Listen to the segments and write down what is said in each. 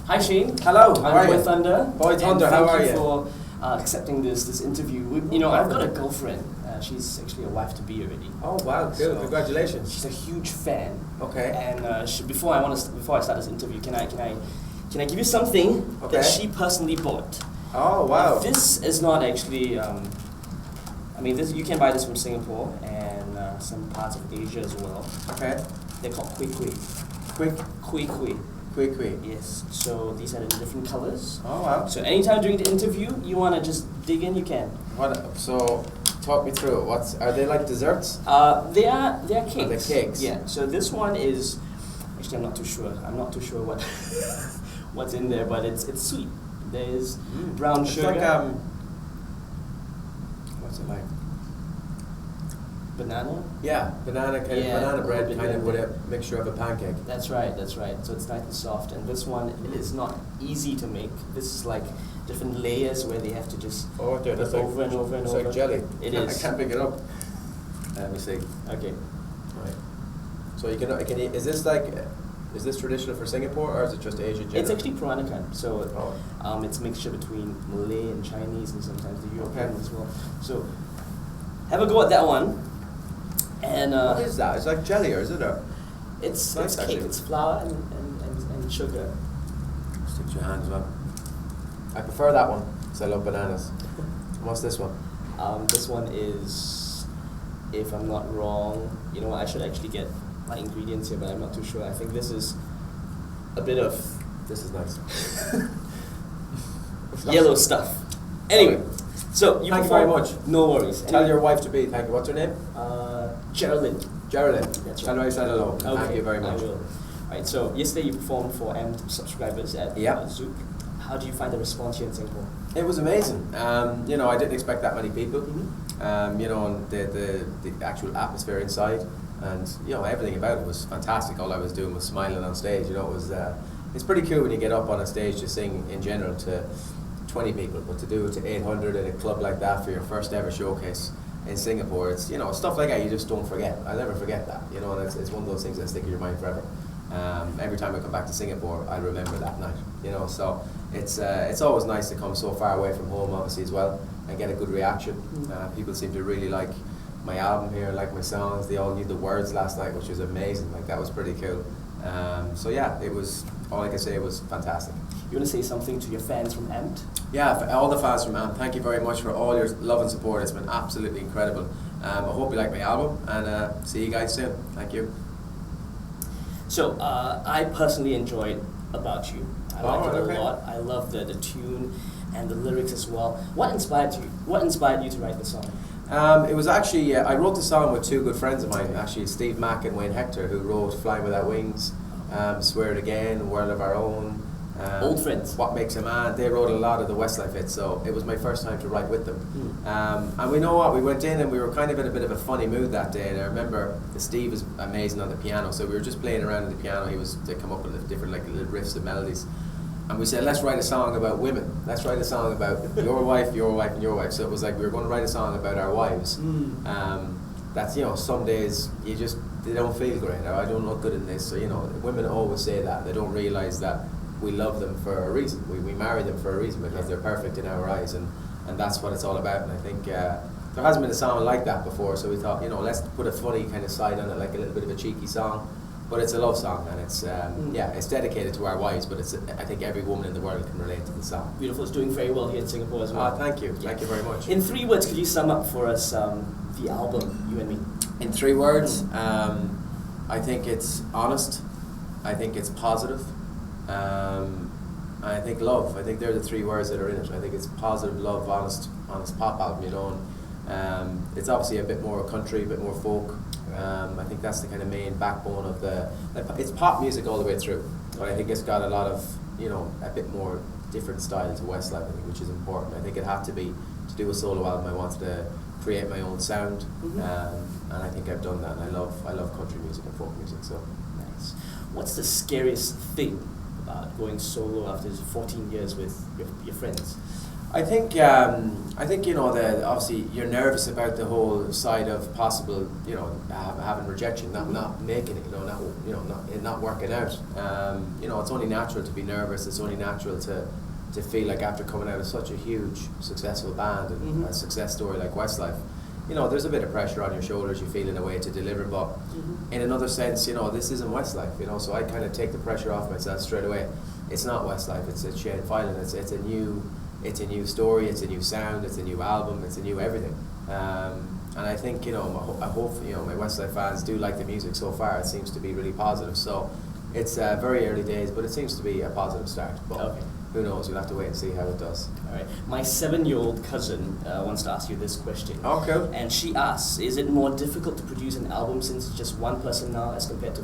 Hi Shane. Hello, how are I'm Boy you? Thunder. Boy Thunder, how are Thank you? you for accepting this interview. I've got a girlfriend. She's actually a wife to be already. Oh wow, cool! So, Congratulations. She's a huge fan. Okay. And before I start this interview, can I give you something that she personally bought? Oh wow. This is not actually. This you can buy this from Singapore and some parts of Asia as well. Okay. They're called kui kui. Kui kui. Kui kui. Yes. So these are in different colors. Oh wow. So anytime during the interview you wanna just dig in, you can. So talk me through it. Are they like desserts? They are cakes. Oh, they're cakes. Yeah. So this one is actually I'm not too sure what what's in there, but it's sweet. There's brown sugar. It's like what's it like? Banana? Yeah, banana bread kind of with a mixture of a pancake. That's right. So it's nice and soft, and this one is not easy to make. This is like different layers where they have to just okay, that's like, over and over and it's over. like jelly. It is. I can't pick it up. Let me see. Okay. Right. So is this traditional for Singapore or is it just Asia? It's actually Peranakan, so it's a mixture between Malay and Chinese and sometimes the European as well. So have a go at that one. And what is that? It's like jelly, or is it It's nice, cake. actually. It's flour and sugar. Stick to your hand as well. I prefer that one because I love bananas. What's this one? This one is, if I'm not wrong, you know what? I should actually get my ingredients here, but I'm not too sure. I think this is a bit of This is nice. yellow stuff. Anyway, so you thank you very perform- much. No worries. Tell your wife to be. Thank you. What's her name? Geraldine. Geraldine. That's Tell right. her I said hello. Okay, Thank you very I much. will. Right, so yesterday you performed for M subscribers at Zouk. How do you find the response here in Singapore? It was amazing. I didn't expect that many people. Mm-hmm. And the actual atmosphere inside, and everything about it was fantastic. All I was doing was smiling on stage. It was it's pretty cool when you get up on a stage to sing in general to 20 people, but to do it to 800 at a club like that for your first ever showcase in Singapore, it's stuff like that you just don't forget. I'll never forget that. And it's one of those things that stick in your mind forever. Every time I come back to Singapore, I remember that night. So it's always nice to come so far away from home, obviously as well, and get a good reaction. People seem to really like my album here, like my songs. They all knew the words last night, which was amazing. Like, that was pretty cool. It was, all I can say, was fantastic. You want to say something to your fans from Amped? Yeah, for all the fans from AMP, thank you very much for all your love and support. It's been absolutely incredible. I hope you like my album, and see you guys soon. Thank you. So, I personally enjoyed About You. I like it a okay. lot. I love the tune and the lyrics as well. What inspired you? What inspired you to write the song? It was actually, I wrote the song with two good friends of mine, actually, Steve Mack and Wayne Hector, who wrote Flying Without Wings, Swear It Again, World of Our Own. Old friends. What Makes a Man. They wrote a lot of the Westlife hits, so it was my first time to write with them. And we know what, we went in and we were kind of in a bit of a funny mood that day, and I remember Steve was amazing on the piano, so we were just playing around on the piano. They come up with different little riffs and melodies, and we said, let's write a song about women. Let's write a song about your wife, and your wife. So it was like we were going to write a song about our wives. That's, some days they don't feel great, or I don't look good in this. So women always say that. They don't realise that we love them for a reason. We marry them for a reason, because they're perfect in our eyes, and that's what it's all about. And I think there hasn't been a song like that before, so we thought, let's put a funny kind of side on it, like a little bit of a cheeky song, but it's a love song, and it's it's dedicated to our wives, but I think every woman in the world can relate to the song. Beautiful. It's doing very well here in Singapore as well. Thank you. Thank you very much. In 3 words, could you sum up for us the album, You and Me? In 3 words, I think it's honest, I think it's positive, I think love. I think they're the 3 words that are in it. I think it's positive, love, honest pop album, and it's obviously a bit more country, a bit more folk. I think that's the kind of main backbone of it's pop music all the way through, but I think it's got a lot of, a bit more different style to Westlife, I think, which is important. I think it had to be, to do a solo album, I wanted to create my own sound, and I think I've done that, and I love country music and folk music. So nice. What's the scariest thing about going solo after 14 years with your friends? I think you know that obviously you're nervous about the whole side of possible, you know, having rejection, not making it, not working out. You know, it's only natural to be nervous. It's only natural to feel like after coming out of such a huge successful band and a success story like Westlife, you know, there's a bit of pressure on your shoulders. You feel in a way to deliver, but in another sense, you know, this isn't Westlife. You know, so I kind of take the pressure off myself straight away. It's not Westlife. It's Shane Filan. It's a new story, it's a new sound, it's a new album, it's a new everything. And I think, you know, I hope, you know, my Westlife fans do like the music so far. It seems to be really positive. So it's very early days, but it seems to be a positive start. But who knows? We'll have to wait and see how it does. All right. My 7-year-old cousin wants to ask you this question. Oh, cool. And she asks, is it more difficult to produce an album since it's just one person now as compared to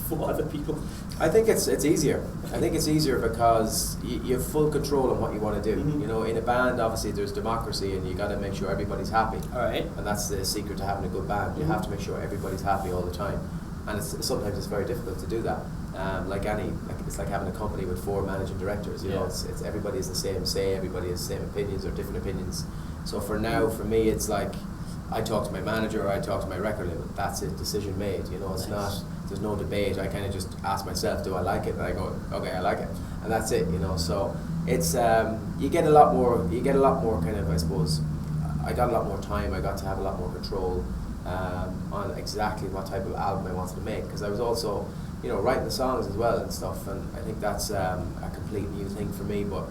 4 other people? I think it's easier. I think it's easier because you have full control on what you want to do. You know, in a band, obviously there's democracy, and you got to make sure everybody's happy. All right. And that's the secret to having a good band. You have to make sure everybody's happy all the time, and sometimes it's very difficult to do that. It's like having a company with 4 managing directors. You know, it's everybody has the same say, everybody has the same opinions or different opinions. So for me, it's like I talk to my manager or I talk to my record label. That's it, decision made. You know, it's not. There's no debate. I kind of just ask myself, do I like it? And I go, okay, I like it, and that's it. You know, so it's you get a lot more kind of, I suppose. I got a lot more time. I got to have a lot more control on exactly what type of album I wanted to make, because I was also, you know, writing the songs as well and stuff. And I think that's a complete new thing for me. But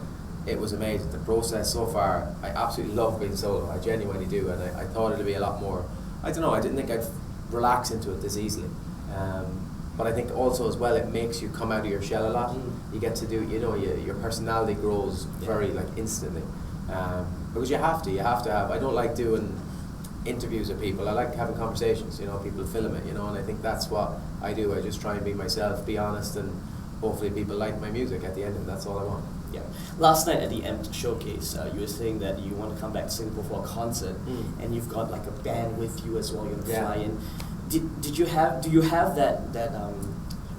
it was amazing. The process so far, I absolutely love being solo. I genuinely do, and I thought it'd be a lot more. I don't know. I didn't think I'd relax into it this easily. But I think also as well, it makes you come out of your shell a lot. You get to do, you know, your personality grows very like instantly, because you have to have. I don't like doing interviews with people. I like having conversations. You know, people film it. You know, and I think that's what I do. I just try and be myself, be honest, and hopefully people like my music at the end, and that's all I want. Yeah. Last night at the EMT showcase, you were saying that you want to come back to Singapore for a concert, and you've got like a band with you as well. You're gonna fly in. Do you have that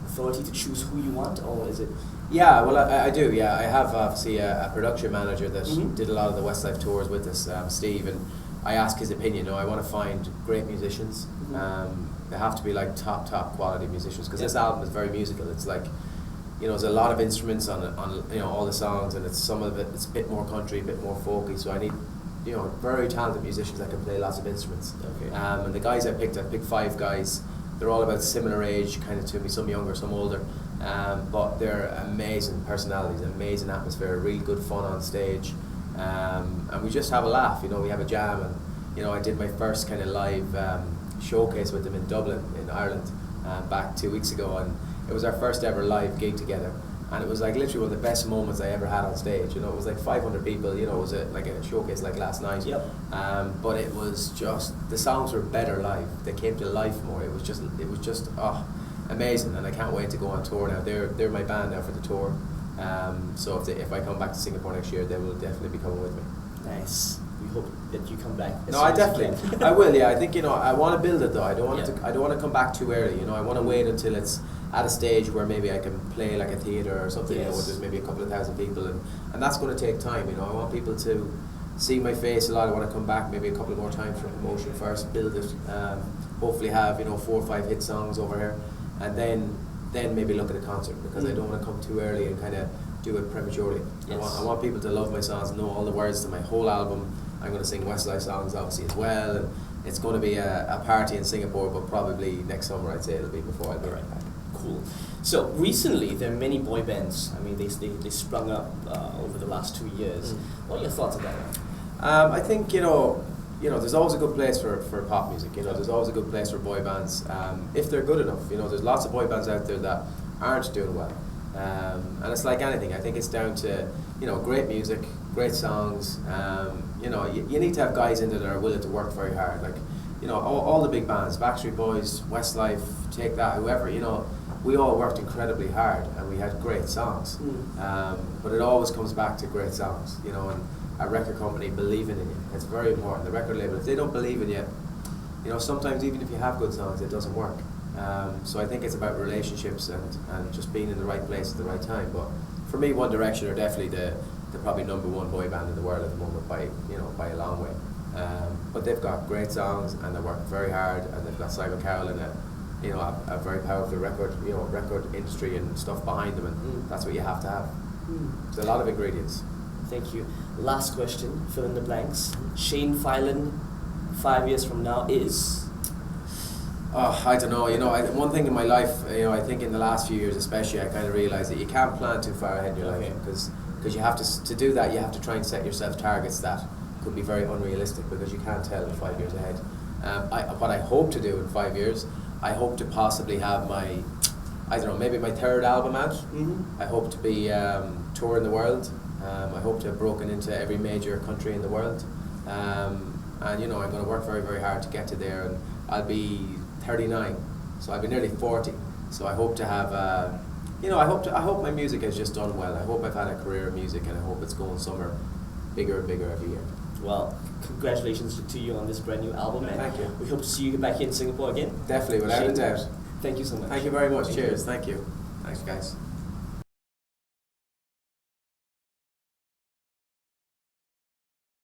authority to choose who you want, or is it? Yeah, well, I do. Yeah, I have obviously a production manager that did a lot of the Westlife tours with us, Steve, and I ask his opinion. You know, I want to find great musicians. They have to be like top quality musicians, because this album is very musical. It's like, you know, there's a lot of instruments on you know, all the songs, and it's a bit more country, a bit more folky. So I need, you know, very talented musicians that can play lots of instruments. Okay. And the guys I picked 5 guys. They're all about similar age, kind of to me, some younger, some older. But they're amazing personalities, amazing atmosphere, really good fun on stage. And we just have a laugh, you know, we have a jam. And, you know, I did my first kind of live showcase with them in Dublin, in Ireland, back 2 weeks ago. And it was our first ever live gig together. And it was like literally one of the best moments I ever had on stage. You know, it was like 500 people. You know, it was like a showcase like last night. Yep. But it was just, the songs were better live. They came to life more. It was just amazing. And I can't wait to go on tour now. They're my band now for the tour. So if I come back to Singapore next year, they will definitely be coming with me. Nice. We hope that you come back. No, I definitely. I will. Yeah, I think, you know, I want to build it though. I don't want to come back too early. You know, I want to wait until it's at a stage where maybe I can play like a theatre or something, you know, where there's maybe a couple of thousand people, and that's going to take time. You know, I want people to see my face a lot. I want to come back maybe a couple more times for promotion first, build it, hopefully have, you know, 4 or 5 hit songs over here, and then maybe look at a concert, because I don't want to come too early and kind of do it prematurely. Yes. I want people to love my songs, know all the words to my whole album. I'm going to sing Westlife songs obviously as well, and it's going to be a party in Singapore, but probably next summer I'd say it'll be before I go right back. Cool. So recently there are many boy bands. I mean, they sprung up over the last 2 years. What are your thoughts about that? I think, you know, there's always a good place for pop music. You know, there's always a good place for boy bands if they're good enough. You know, there's lots of boy bands out there that aren't doing well, and it's like anything. I think it's down to, you know, great music, great songs. You know, you need to have guys in there that are willing to work very hard. Like, you know, all the big bands, Backstreet Boys, Westlife, Take That, whoever. You know, we all worked incredibly hard and we had great songs. But it always comes back to great songs, you know, and a record company believing in you. It's very important. The record label, if they don't believe in you, you know, sometimes even if you have good songs, it doesn't work. So I think it's about relationships and just being in the right place at the right time. But for me, One Direction are definitely they're probably #1 boy band in the world at the moment by a long way. But they've got great songs and they work very hard, and they've got Simon Cowell and a very powerful record industry and stuff behind them, and that's what you have to have. There's a lot of ingredients. Thank you. Last question, fill in the blanks. Shane Filan, 5 years from now is? Oh, I don't know. One thing in my life, I think in the last few years especially, I kind of realised that you can't plan too far ahead in your life, because you have to do that. You have to try and set yourself targets that could be very unrealistic, because you can't tell in 5 years ahead. What I hope to do in 5 years, I hope to possibly have maybe my third album out. I hope to be touring the world. I hope to have broken into every major country in the world. And I'm going to work very, very hard to get to there. And I'll be 39, so I'll be nearly 40. So I hope to have, I hope my music has just done well. I hope I've had a career in music, and I hope it's going somewhere bigger and bigger every year. Well, congratulations to you on this brand new album, and thank you. We hope to see you back here in Singapore again. Definitely, without a doubt. Thank you so much. Thank you very much. Cheers. Thank you. Thanks, guys.